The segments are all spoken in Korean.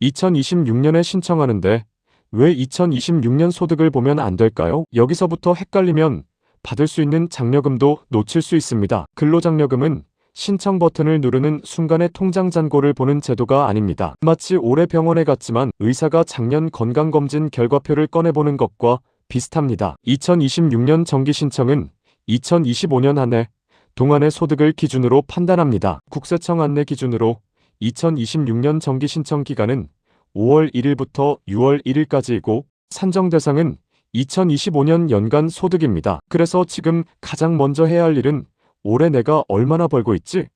2026년에 신청하는데 왜 2026년 소득을 보면 안 될까요? 여기서부터 헷갈리면 받을 수 있는 장려금도 놓칠 수 있습니다. 근로장려금은 신청 버튼을 누르는 순간의 통장 잔고를 보는 제도가 아닙니다. 마치 올해 병원에 갔지만 의사가 작년 건강검진 결과표를 꺼내보는 것과 비슷합니다. 2026년 정기 신청은 2025년 한 해 동안의 소득을 기준으로 판단합니다. 국세청 안내 기준으로 2026년 정기 신청 기간은 5월 1일부터 6월 1일까지이고 산정 대상은 2025년 연간 소득입니다. 그래서 지금 가장 먼저 해야 할 일은 올해 내가 얼마나 벌고 있지?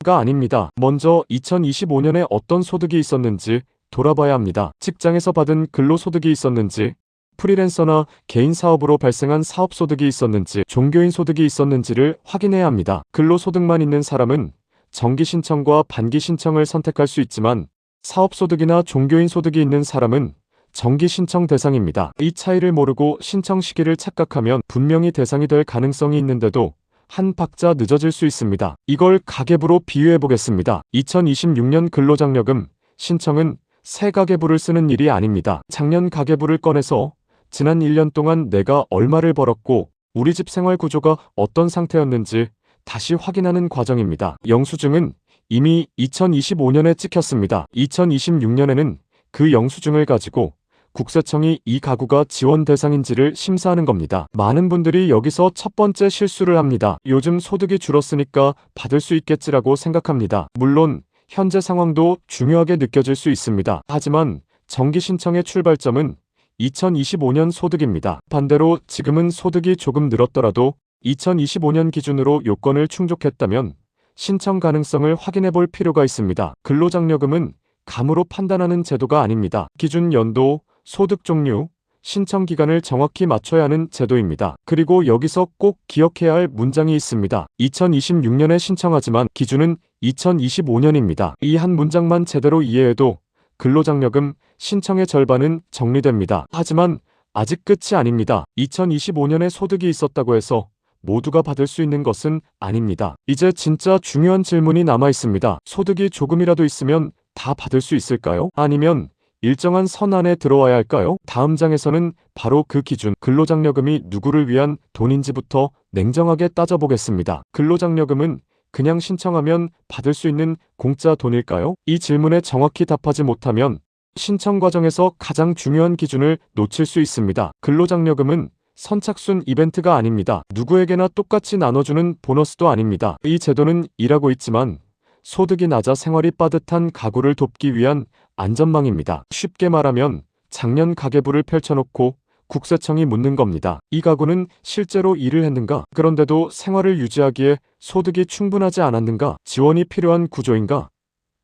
가 아닙니다. 먼저 2025년에 어떤 소득이 있었는지 돌아봐야 합니다. 직장에서 받은 근로소득이 있었는지, 프리랜서나 개인 사업으로 발생한 사업소득이 있었는지, 종교인 소득이 있었는지를 확인해야 합니다. 근로소득만 있는 사람은 정기 신청과 반기 신청을 선택할 수 있지만 사업소득이나 종교인 소득이 있는 사람은 정기 신청 대상입니다. 이 차이를 모르고 신청 시기를 착각하면 분명히 대상이 될 가능성이 있는데도 한 박자 늦어질 수 있습니다. 이걸 가계부로 비유해 보겠습니다. 2026년 근로장려금 신청은 새 가계부를 쓰는 일이 아닙니다. 작년 가계부를 꺼내서 지난 1년 동안 내가 얼마를 벌었고 우리 집 생활 구조가 어떤 상태였는지 다시 확인하는 과정입니다. 영수증은 이미 2025년에 찍혔습니다. 2026년에는 그 영수증을 가지고 국세청이 이 가구가 지원 대상인지를 심사하는 겁니다. 많은 분들이 여기서 첫 번째 실수를 합니다. 요즘 소득이 줄었으니까 받을 수 있겠지라고 생각합니다. 물론 현재 상황도 중요하게 느껴질 수 있습니다. 하지만 정기 신청의 출발점은 2025년 소득입니다. 반대로 지금은 소득이 조금 늘었더라도 2025년 기준으로 요건을 충족했다면 신청 가능성을 확인해 볼 필요가 있습니다. 근로장려금은 감으로 판단하는 제도가 아닙니다. 기준 연도, 소득 종류, 신청 기간을 정확히 맞춰야 하는 제도입니다. 그리고 여기서 꼭 기억해야 할 문장이 있습니다. 2026년에 신청하지만 기준은 2025년입니다. 이 한 문장만 제대로 이해해도 근로장려금 신청의 절반은 정리됩니다. 하지만 아직 끝이 아닙니다. 2025년에 소득이 있었다고 해서 모두가 받을 수 있는 것은 아닙니다. 이제 진짜 중요한 질문이 남아 있습니다. 소득이 조금이라도 있으면 다 받을 수 있을까요? 아니면 일정한 선 안에 들어와야 할까요? 다음 장에서는 바로 그 기준, 근로장려금이 누구를 위한 돈인지부터 냉정하게 따져보겠습니다. 근로장려금은 그냥 신청하면 받을 수 있는 공짜 돈일까요? 이 질문에 정확히 답하지 못하면 신청 과정에서 가장 중요한 기준을 놓칠 수 있습니다. 근로장려금은 선착순 이벤트가 아닙니다. 누구에게나 똑같이 나눠주는 보너스도 아닙니다. 이 제도는 일하고 있지만 소득이 낮아 생활이 빠듯한 가구를 돕기 위한 안전망입니다. 쉽게 말하면 작년 가계부를 펼쳐놓고 국세청이 묻는 겁니다. 이 가구는 실제로 일을 했는가? 그런데도 생활을 유지하기에 소득이 충분하지 않았는가? 지원이 필요한 구조인가?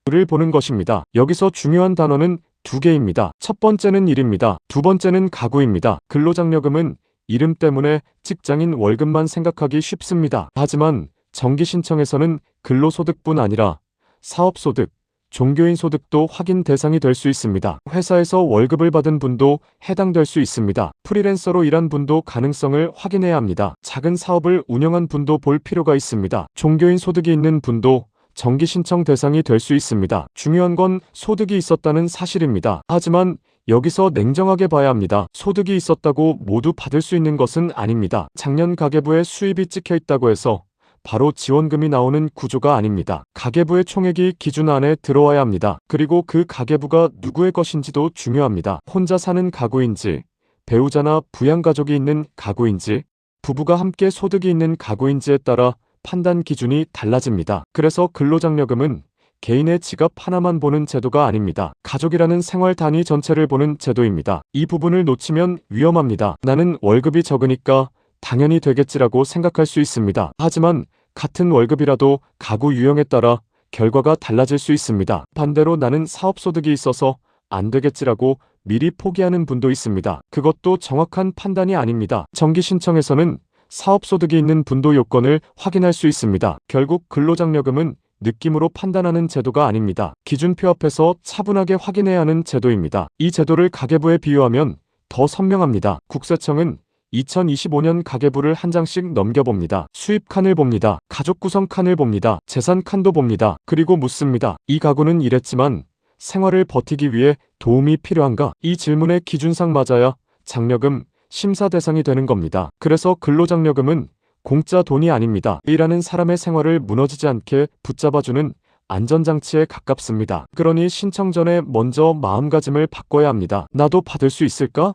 를 보는 것입니다. 여기서 중요한 단어는 두 개입니다. 첫 번째는 일입니다. 두 번째는 가구입니다. 근로장려금은 이름 때문에 직장인 월급만 생각하기 쉽습니다. 하지만 정기 신청에서는 근로소득뿐 아니라 사업소득, 종교인 소득도 확인 대상이 될 수 있습니다. 회사에서 월급을 받은 분도 해당될 수 있습니다. 프리랜서로 일한 분도 가능성을 확인해야 합니다. 작은 사업을 운영한 분도 볼 필요가 있습니다. 종교인 소득이 있는 분도 정기 신청 대상이 될 수 있습니다. 중요한 건 소득이 있었다는 사실입니다. 하지만 여기서 냉정하게 봐야 합니다. 소득이 있었다고 모두 받을 수 있는 것은 아닙니다. 작년 가계부에 수입이 찍혀 있다고 해서 바로 지원금이 나오는 구조가 아닙니다. 가계부의 총액이 기준 안에 들어와야 합니다. 그리고 그 가계부가 누구의 것인지도 중요합니다. 혼자 사는 가구인지, 배우자나 부양가족이 있는 가구인지, 부부가 함께 소득이 있는 가구인지에 따라 판단 기준이 달라집니다. 그래서 근로장려금은 개인의 지갑 하나만 보는 제도가 아닙니다. 가족이라는 생활 단위 전체를 보는 제도입니다. 이 부분을 놓치면 위험합니다. 나는 월급이 적으니까 당연히 되겠지라고 생각할 수 있습니다. 하지만 같은 월급이라도 가구 유형에 따라 결과가 달라질 수 있습니다. 반대로 나는 사업소득이 있어서 안 되겠지라고 미리 포기하는 분도 있습니다. 그것도 정확한 판단이 아닙니다. 정기 신청에서는 사업소득이 있는 분도 요건을 확인할 수 있습니다. 결국 근로장려금은 느낌으로 판단하는 제도가 아닙니다. 기준표 앞에서 차분하게 확인해야 하는 제도입니다. 이 제도를 가계부에 비유하면 더 선명합니다. 국세청은 2025년 가계부를 한 장씩 넘겨봅니다. 수입 칸을 봅니다. 가족 구성 칸을 봅니다. 재산 칸도 봅니다. 그리고 묻습니다. 이 가구는 이랬지만 생활을 버티기 위해 도움이 필요한가? 이 질문의 기준상 맞아야 장려금 심사 대상이 되는 겁니다. 그래서 근로장려금은 공짜 돈이 아닙니다. 일하는 사람의 생활을 무너지지 않게 붙잡아주는 안전장치에 가깝습니다. 그러니 신청 전에 먼저 마음가짐을 바꿔야 합니다. 나도 받을 수 있을까?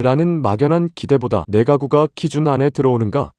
라는 막연한 기대보다 내 가구가 기준 안에 들어오는가?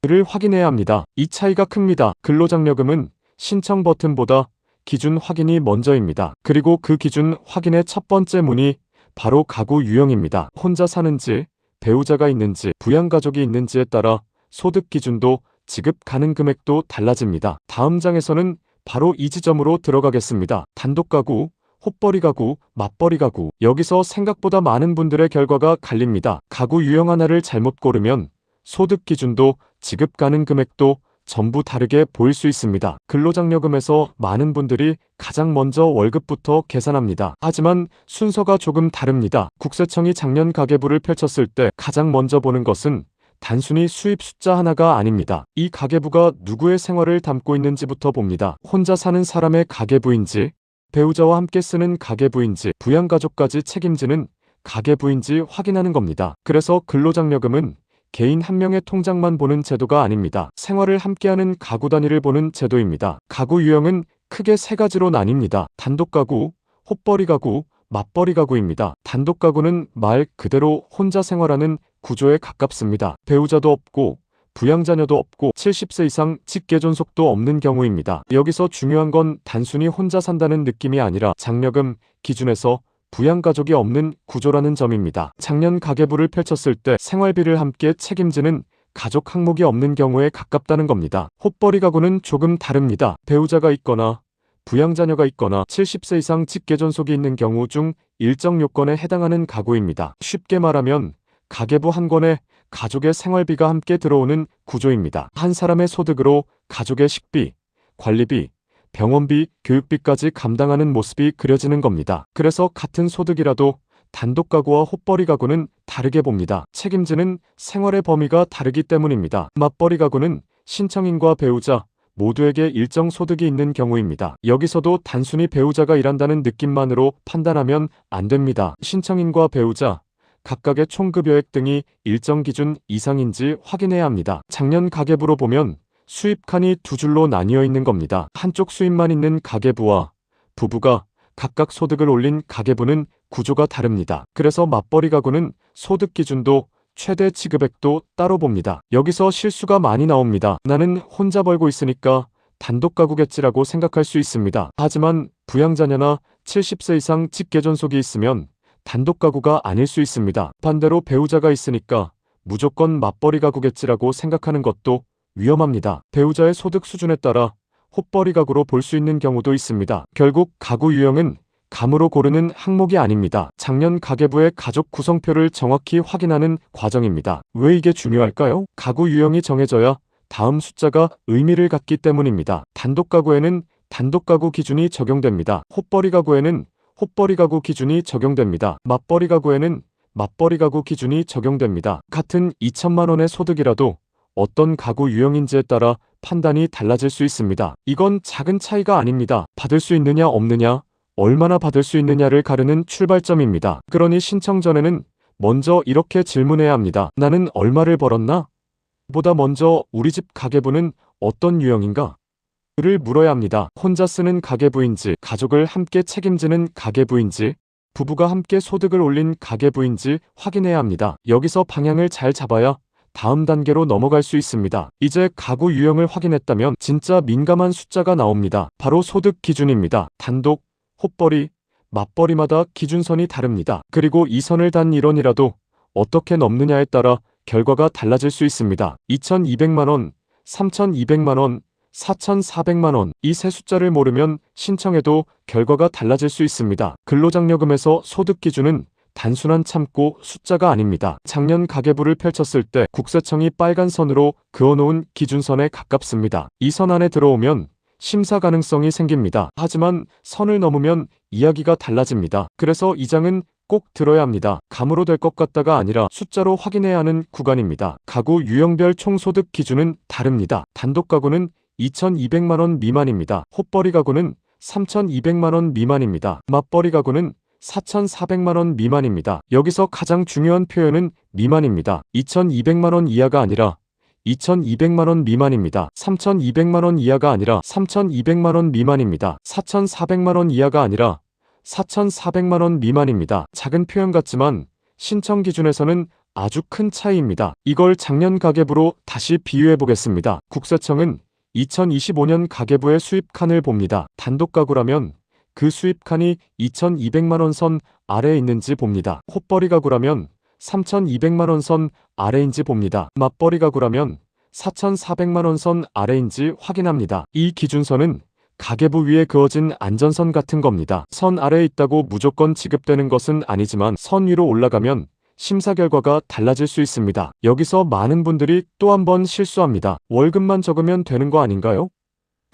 를 확인해야 합니다. 이 차이가 큽니다. 근로장려금은 신청 버튼보다 기준 확인이 먼저입니다. 그리고 그 기준 확인의 첫 번째 문이 바로 가구 유형입니다. 혼자 사는지, 배우자가 있는지, 부양가족이 있는지에 따라 소득 기준도 지급 가능 금액도 달라집니다. 다음 장에서는 바로 이 지점으로 들어가겠습니다. 단독가구, 헛벌이가구, 맞벌이가구. 여기서 생각보다 많은 분들의 결과가 갈립니다. 가구 유형 하나를 잘못 고르면 소득 기준도 지급 가능 금액도 전부 다르게 보일 수 있습니다. 근로장려금에서 많은 분들이 가장 먼저 월급부터 계산합니다. 하지만 순서가 조금 다릅니다. 국세청이 작년 가계부를 펼쳤을 때 가장 먼저 보는 것은 단순히 수입 숫자 하나가 아닙니다. 이 가계부가 누구의 생활을 담고 있는지부터 봅니다. 혼자 사는 사람의 가계부인지, 배우자와 함께 쓰는 가계부인지, 부양가족까지 책임지는 가계부인지 확인하는 겁니다. 그래서 근로장려금은 개인 한 명의 통장만 보는 제도가 아닙니다. 생활을 함께하는 가구 단위를 보는 제도입니다. 가구 유형은 크게 세 가지로 나뉩니다. 단독가구, 헛벌이가구, 맞벌이가구입니다. 단독가구는 말 그대로 혼자 생활하는 구조에 가깝습니다. 배우자도 없고 부양자녀도 없고 70세 이상 직계존속도 없는 경우입니다. 여기서 중요한 건 단순히 혼자 산다는 느낌이 아니라 장려금 기준에서 부양가족이 없는 구조라는 점입니다. 작년 가계부를 펼쳤을 때 생활비를 함께 책임지는 가족 항목이 없는 경우에 가깝다는 겁니다. 헛벌이 가구는 조금 다릅니다. 배우자가 있거나 부양자녀가 있거나 70세 이상 직계존속이 있는 경우 중 일정 요건에 해당하는 가구입니다. 쉽게 말하면 가계부 한 권에 가족의 생활비가 함께 들어오는 구조입니다. 한 사람의 소득으로 가족의 식비, 관리비, 병원비, 교육비까지 감당하는 모습이 그려지는 겁니다. 그래서 같은 소득이라도 단독가구와 헛벌이 가구는 다르게 봅니다. 책임지는 생활의 범위가 다르기 때문입니다. 맞벌이 가구는 신청인과 배우자 모두에게 일정 소득이 있는 경우입니다. 여기서도 단순히 배우자가 일한다는 느낌만으로 판단하면 안 됩니다. 신청인과 배우자 각각의 총급여액 등이 일정 기준 이상인지 확인해야 합니다. 작년 가계부로 보면 수입 칸이 두 줄로 나뉘어 있는 겁니다. 한쪽 수입만 있는 가계부와 부부가 각각 소득을 올린 가계부는 구조가 다릅니다. 그래서 맞벌이 가구는 소득 기준도 최대 지급액도 따로 봅니다. 여기서 실수가 많이 나옵니다. 나는 혼자 벌고 있으니까 단독가구겠지라고 생각할 수 있습니다. 하지만 부양자녀나 70세 이상 직계존속이 있으면 단독가구가 아닐 수 있습니다. 반대로 배우자가 있으니까 무조건 맞벌이 가구겠지라고 생각하는 것도 위험합니다. 배우자의 소득 수준에 따라 헛벌이 가구로 볼 수 있는 경우도 있습니다. 결국 가구 유형은 감으로 고르는 항목이 아닙니다. 작년 가계부의 가족 구성표를 정확히 확인하는 과정입니다. 왜 이게 중요할까요? 가구 유형이 정해져야 다음 숫자가 의미를 갖기 때문입니다. 단독가구에는 단독가구 기준이 적용됩니다. 헛벌이 가구에는 헛벌이 가구 기준이 적용됩니다. 맞벌이 가구에는 맞벌이 가구 기준이 적용됩니다. 같은 2천만 원의 소득이라도 어떤 가구 유형인지에 따라 판단이 달라질 수 있습니다. 이건 작은 차이가 아닙니다. 받을 수 있느냐 없느냐, 얼마나 받을 수 있느냐를 가르는 출발점입니다. 그러니 신청 전에는 먼저 이렇게 질문해야 합니다. 나는 얼마를 벌었나? 보다 먼저 우리 집 가계부는 어떤 유형인가? 를 물어야 합니다. 혼자 쓰는 가계부인지, 가족을 함께 책임지는 가계부인지, 부부가 함께 소득을 올린 가계부인지 확인해야 합니다. 여기서 방향을 잘 잡아야 다음 단계로 넘어갈 수 있습니다. 이제 가구 유형을 확인했다면 진짜 민감한 숫자가 나옵니다. 바로 소득 기준입니다. 단독, 헛벌이, 맞벌이마다 기준선이 다릅니다. 그리고 이 선을 단 1원이라도 어떻게 넘느냐에 따라 결과가 달라질 수 있습니다. 2,200만 원, 3,200만 원, 4,400만 원. 이 세 숫자를 모르면 신청해도 결과가 달라질 수 있습니다. 근로장려금에서 소득 기준은 단순한 참고 숫자가 아닙니다. 작년 가계부를 펼쳤을 때 국세청이 빨간 선으로 그어놓은 기준선에 가깝습니다. 이 선 안에 들어오면 심사 가능성이 생깁니다. 하지만 선을 넘으면 이야기가 달라집니다. 그래서 이 장은 꼭 들어야 합니다. 감으로 될 것 같다가 아니라 숫자로 확인해야 하는 구간입니다. 가구 유형별 총소득 기준은 다릅니다. 단독가구는 2,200만 원 미만입니다. 헛벌이 가구는 3,200만원 미만입니다. 맞벌이 가구는 4,400만원 미만입니다. 여기서 가장 중요한 표현은 미만입니다. 2,200만원 이하가 아니라 2,200만원 미만입니다. 3,200만원 이하가 아니라 3,200만원 미만입니다. 4,400만원 이하가 아니라 4,400만원 미만입니다. 작은 표현 같지만 신청 기준에서는 아주 큰 차이입니다. 이걸 작년 가계부로 다시 비유해 보겠습니다. 국세청은 2025년 가계부의 수입 칸을 봅니다. 단독 가구라면 그 수입 칸이 2,200만원 선 아래에 있는지 봅니다. 헛벌이 가구라면 3,200만원 선 아래인지 봅니다. 맞벌이 가구라면 4,400만원 선 아래인지 확인합니다. 이 기준선은 가계부 위에 그어진 안전선 같은 겁니다. 선 아래에 있다고 무조건 지급되는 것은 아니지만 선 위로 올라가면 심사 결과가 달라질 수 있습니다. 여기서 많은 분들이 또 한 번 실수합니다. 월급만 적으면 되는 거 아닌가요?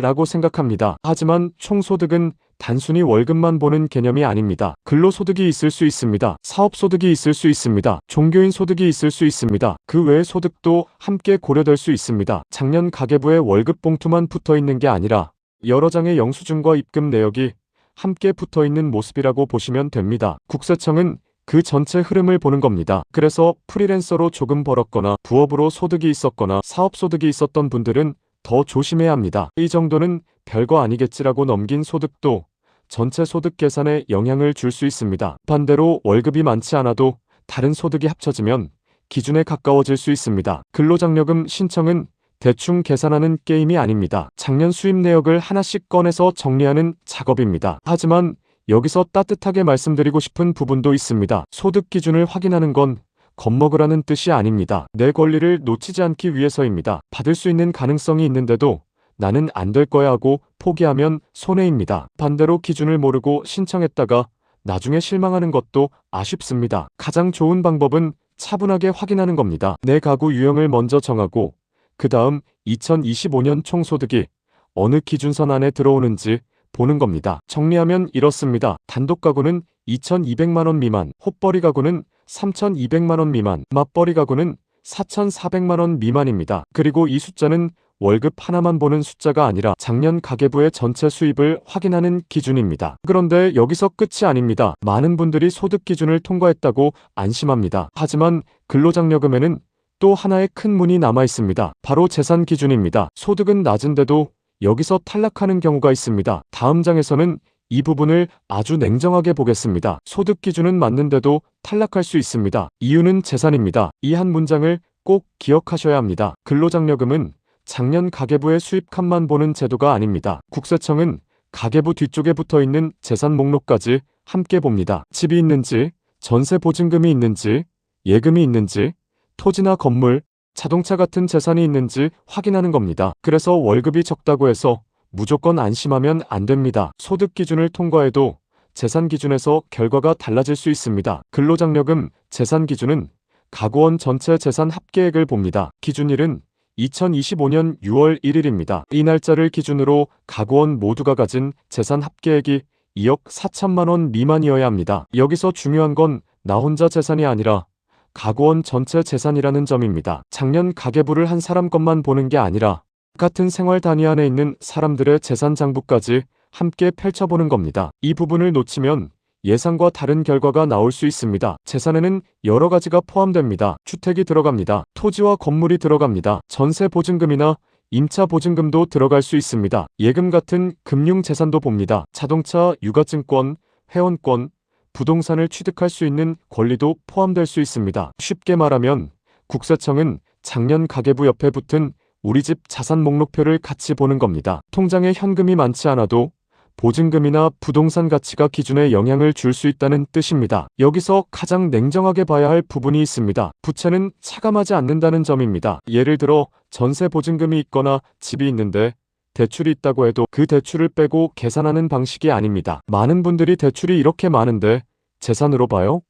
라고 생각합니다. 하지만 총소득은 단순히 월급만 보는 개념이 아닙니다. 근로소득이 있을 수 있습니다. 사업소득이 있을 수 있습니다. 종교인 소득이 있을 수 있습니다. 그 외의 소득도 함께 고려될 수 있습니다. 작년 가계부에 월급 봉투만 붙어 있는 게 아니라 여러 장의 영수증과 입금 내역이 함께 붙어 있는 모습이라고 보시면 됩니다. 국세청은 그 전체 흐름을 보는 겁니다. 그래서 프리랜서로 조금 벌었거나 부업으로 소득이 있었거나 사업소득이 있었던 분들은 더 조심해야 합니다. 이 정도는 별거 아니겠지라고 넘긴 소득도 전체 소득 계산에 영향을 줄 수 있습니다. 반대로 월급이 많지 않아도 다른 소득이 합쳐지면 기준에 가까워질 수 있습니다. 근로장려금 신청은 대충 계산하는 게임이 아닙니다. 작년 수입 내역을 하나씩 꺼내서 정리하는 작업입니다. 하지만 여기서 따뜻하게 말씀드리고 싶은 부분도 있습니다. 소득 기준을 확인하는 건 겁먹으라는 뜻이 아닙니다. 내 권리를 놓치지 않기 위해서입니다. 받을 수 있는 가능성이 있는데도 나는 안 될 거야 하고 포기하면 손해입니다. 반대로 기준을 모르고 신청했다가 나중에 실망하는 것도 아쉽습니다. 가장 좋은 방법은 차분하게 확인하는 겁니다. 내 가구 유형을 먼저 정하고 그 다음 2025년 총소득이 어느 기준선 안에 들어오는지 보는 겁니다. 정리하면 이렇습니다. 단독 가구는 2,200만원 미만, 헛벌이 가구는 3,200만원 미만, 맞벌이 가구는 4,400만원 미만입니다. 그리고 이 숫자는 월급 하나만 보는 숫자가 아니라 작년 가계부의 전체 수입을 확인하는 기준입니다. 그런데 여기서 끝이 아닙니다. 많은 분들이 소득 기준을 통과했다고 안심합니다. 하지만 근로장려금에는 또 하나의 큰 문이 남아 있습니다. 바로 재산 기준입니다. 소득은 낮은데도 여기서 탈락하는 경우가 있습니다. 다음 장에서는 이 부분을 아주 냉정하게 보겠습니다. 소득 기준은 맞는데도 탈락할 수 있습니다. 이유는 재산입니다. 이 한 문장을 꼭 기억하셔야 합니다. 근로장려금은 작년 가계부의 수입 칸만 보는 제도가 아닙니다. 국세청은 가계부 뒤쪽에 붙어 있는 재산 목록까지 함께 봅니다. 집이 있는지, 전세 보증금이 있는지, 예금이 있는지, 토지나 건물, 자동차 같은 재산이 있는지 확인하는 겁니다. 그래서 월급이 적다고 해서 무조건 안심하면 안 됩니다. 소득 기준을 통과해도 재산 기준에서 결과가 달라질 수 있습니다. 근로장려금 재산 기준은 가구원 전체 재산 합계액을 봅니다. 기준일은 2025년 6월 1일입니다. 이 날짜를 기준으로 가구원 모두가 가진 재산 합계액이 2억 4천만 원 미만이어야 합니다. 여기서 중요한 건 나 혼자 재산이 아니라 가구원 전체 재산이라는 점입니다. 작년 가계부를 한 사람 것만 보는 게 아니라 같은 생활 단위 안에 있는 사람들의 재산 장부까지 함께 펼쳐보는 겁니다. 이 부분을 놓치면 예상과 다른 결과가 나올 수 있습니다. 재산에는 여러 가지가 포함됩니다. 주택이 들어갑니다. 토지와 건물이 들어갑니다. 전세 보증금이나 임차 보증금도 들어갈 수 있습니다. 예금 같은 금융 재산도 봅니다. 자동차, 유가증권, 회원권, 부동산을 취득할 수 있는 권리도 포함될 수 있습니다. 쉽게 말하면 국세청은 작년 가계부 옆에 붙은 우리 집 자산 목록표를 같이 보는 겁니다. 통장에 현금이 많지 않아도 보증금이나 부동산 가치가 기준에 영향을 줄 수 있다는 뜻입니다. 여기서 가장 냉정하게 봐야 할 부분이 있습니다. 부채는 차감하지 않는다는 점입니다. 예를 들어 전세 보증금이 있거나 집이 있는데 대출이 있다고 해도 그 대출을 빼고 계산하는 방식이 아닙니다. 많은 분들이 대출이 이렇게 많은데 재산으로 봐요?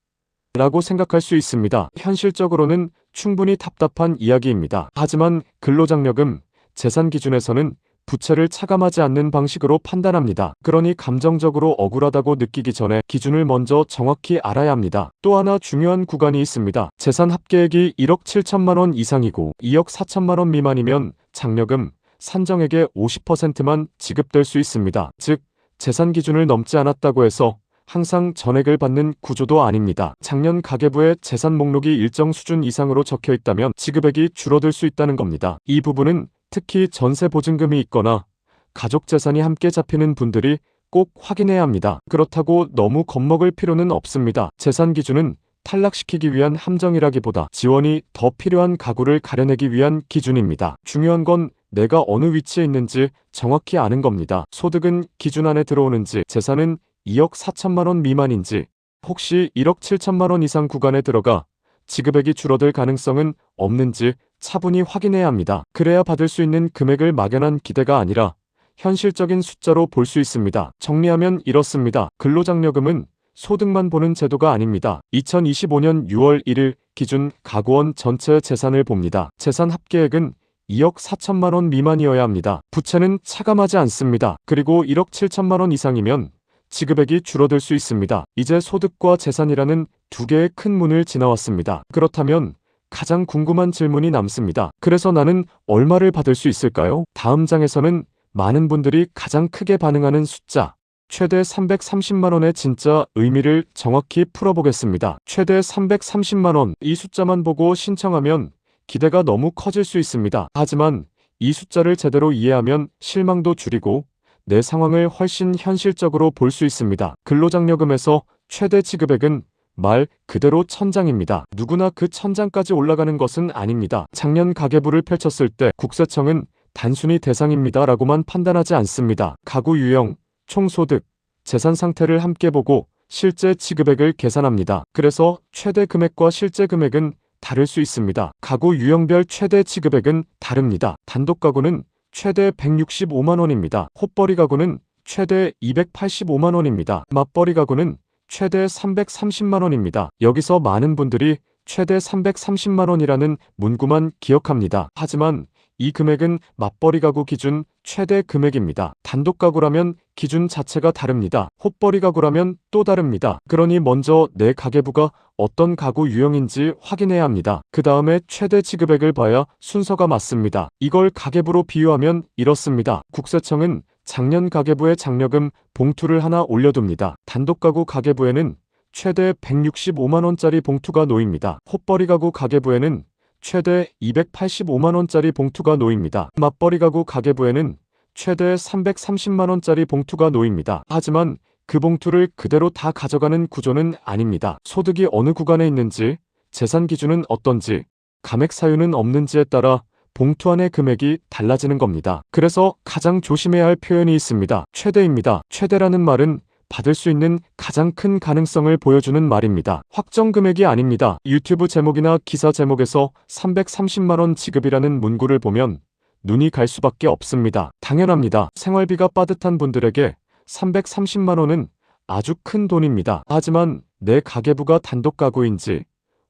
라고 생각할 수 있습니다. 현실적으로는 충분히 답답한 이야기입니다. 하지만 근로장려금 재산 기준에서는 부채를 차감하지 않는 방식으로 판단합니다. 그러니 감정적으로 억울하다고 느끼기 전에 기준을 먼저 정확히 알아야 합니다. 또 하나 중요한 구간이 있습니다. 재산 합계액이 1억 7천만 원 이상이고 2억 4천만 원 미만이면 장려금 산정액의 50%만 지급될 수 있습니다. 즉 재산 기준을 넘지 않았다고 해서 항상 전액을 받는 구조도 아닙니다. 작년 가계부의 재산 목록이 일정 수준 이상으로 적혀 있다면 지급액이 줄어들 수 있다는 겁니다. 이 부분은 특히 전세 보증금이 있거나 가족 재산이 함께 잡히는 분들이 꼭 확인해야 합니다. 그렇다고 너무 겁먹을 필요는 없습니다. 재산 기준은 탈락시키기 위한 함정이라기보다 지원이 더 필요한 가구를 가려내기 위한 기준입니다. 중요한 건 내가 어느 위치에 있는지 정확히 아는 겁니다. 소득은 기준 안에 들어오는지, 재산은 2억 4천만 원 미만인지, 혹시 1억 7천만 원 이상 구간에 들어가 지급액이 줄어들 가능성은 없는지 차분히 확인해야 합니다. 그래야 받을 수 있는 금액을 막연한 기대가 아니라 현실적인 숫자로 볼 수 있습니다. 정리하면 이렇습니다. 근로장려금은 소득만 보는 제도가 아닙니다. 2025년 6월 1일 기준 가구원 전체 재산을 봅니다. 재산 합계액은 2억 4천만 원 미만이어야 합니다. 부채는 차감하지 않습니다. 그리고 1억 7천만 원 이상이면 지급액이 줄어들 수 있습니다. 이제 소득과 재산이라는 두 개의 큰 문을 지나왔습니다. 그렇다면 가장 궁금한 질문이 남습니다. 그래서 나는 얼마를 받을 수 있을까요? 다음 장에서는 많은 분들이 가장 크게 반응하는 숫자, 최대 330만 원의 진짜 의미를 정확히 풀어보겠습니다. 최대 330만 원, 이 숫자만 보고 신청하면 기대가 너무 커질 수 있습니다. 하지만 이 숫자를 제대로 이해하면 실망도 줄이고 내 상황을 훨씬 현실적으로 볼 수 있습니다. 근로장려금에서 최대 지급액은 말 그대로 천장입니다. 누구나 그 천장까지 올라가는 것은 아닙니다. 작년 가계부를 펼쳤을 때 국세청은 단순히 대상입니다 라고만 판단하지 않습니다. 가구 유형, 총소득, 재산 상태를 함께 보고 실제 지급액을 계산합니다. 그래서 최대 금액과 실제 금액은 다를 수 있습니다. 가구 유형별 최대 지급액은 다릅니다. 단독 가구는 최대 165만 원입니다. 헛벌이 가구는 최대 285만 원입니다. 맞벌이 가구는 최대 330만 원입니다. 여기서 많은 분들이 최대 330만 원이라는 문구만 기억합니다. 하지만 이 금액은 맞벌이 가구 기준 최대 금액입니다. 단독 가구라면 기준 자체가 다릅니다. 헛벌이 가구라면 또 다릅니다. 그러니 먼저 내 가계부가 어떤 가구 유형인지 확인해야 합니다. 그 다음에 최대 지급액을 봐야 순서가 맞습니다. 이걸 가계부로 비유하면 이렇습니다. 국세청은 작년 가계부의 장려금 봉투를 하나 올려둡니다. 단독 가구 가계부에는 최대 165만 원짜리 봉투가 놓입니다. 헛벌이 가구 가계부에는 최대 285만 원짜리 봉투가 놓입니다. 맞벌이 가구 가계부에는 최대 330만 원짜리 봉투가 놓입니다. 하지만 그 봉투를 그대로 다 가져가는 구조는 아닙니다. 소득이 어느 구간에 있는지, 재산 기준은 어떤지, 감액 사유는 없는지에 따라 봉투 안의 금액이 달라지는 겁니다. 그래서 가장 조심해야 할 표현이 있습니다. 최대입니다. 최대라는 말은 받을 수 있는 가장 큰 가능성을 보여주는 말입니다. 확정 금액이 아닙니다. 유튜브 제목이나 기사 제목에서 330만 원 지급이라는 문구를 보면 눈이 갈 수밖에 없습니다. 당연합니다. 생활비가 빠듯한 분들에게 330만 원은 아주 큰 돈입니다. 하지만 내 가계부가 단독 가구인지,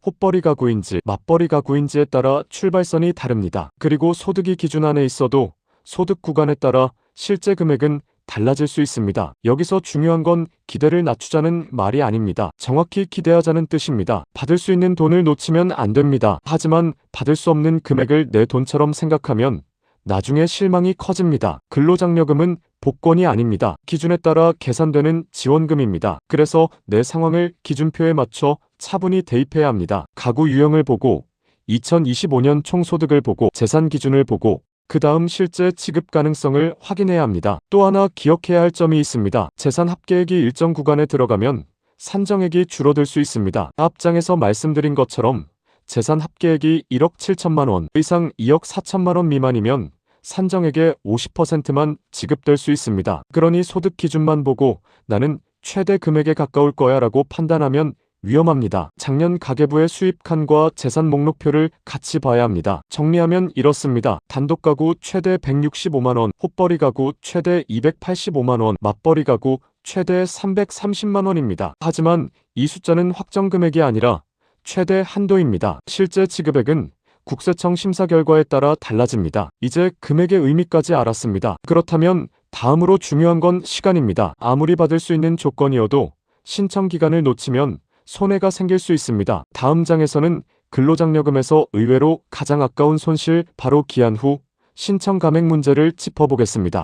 헛벌이 가구인지, 맞벌이 가구인지에 따라 출발선이 다릅니다. 그리고 소득이 기준 안에 있어도 소득 구간에 따라 실제 금액은 달라질 수 있습니다. 여기서 중요한 건 기대를 낮추자는 말이 아닙니다. 정확히 기대하자는 뜻입니다. 받을 수 있는 돈을 놓치면 안 됩니다. 하지만 받을 수 없는 금액을 내 돈처럼 생각하면 나중에 실망이 커집니다. 근로장려금은 복권이 아닙니다. 기준에 따라 계산되는 지원금입니다. 그래서 내 상황을 기준표에 맞춰 차분히 대입해야 합니다. 가구 유형을 보고 2025년 총소득을 보고 재산 기준을 보고 그 다음 실제 지급 가능성을 확인해야 합니다. 또 하나 기억해야 할 점이 있습니다. 재산 합계액이 일정 구간에 들어가면 산정액이 줄어들 수 있습니다. 앞장에서 말씀드린 것처럼 재산 합계액이 1억 7천만 원 이상 2억 4천만 원 미만이면 산정액의 50%만 지급될 수 있습니다. 그러니 소득 기준만 보고 나는 최대 금액에 가까울 거야 라고 판단하면 위험합니다. 작년 가계부의 수입 칸과 재산 목록표를 같이 봐야 합니다. 정리하면 이렇습니다. 단독 가구 최대 165만 원, 헛벌이 가구 최대 285만 원, 맞벌이 가구 최대 330만 원입니다. 하지만 이 숫자는 확정 금액이 아니라 최대 한도입니다. 실제 지급액은 국세청 심사 결과에 따라 달라집니다. 이제 금액의 의미까지 알았습니다. 그렇다면 다음으로 중요한 건 시간입니다. 아무리 받을 수 있는 조건이어도 신청 기간을 놓치면 손해가 생길 수 있습니다. 다음 장에서는 근로장려금에서 의외로 가장 아까운 손실 바로 기한 후 신청 감액 문제를 짚어보겠습니다.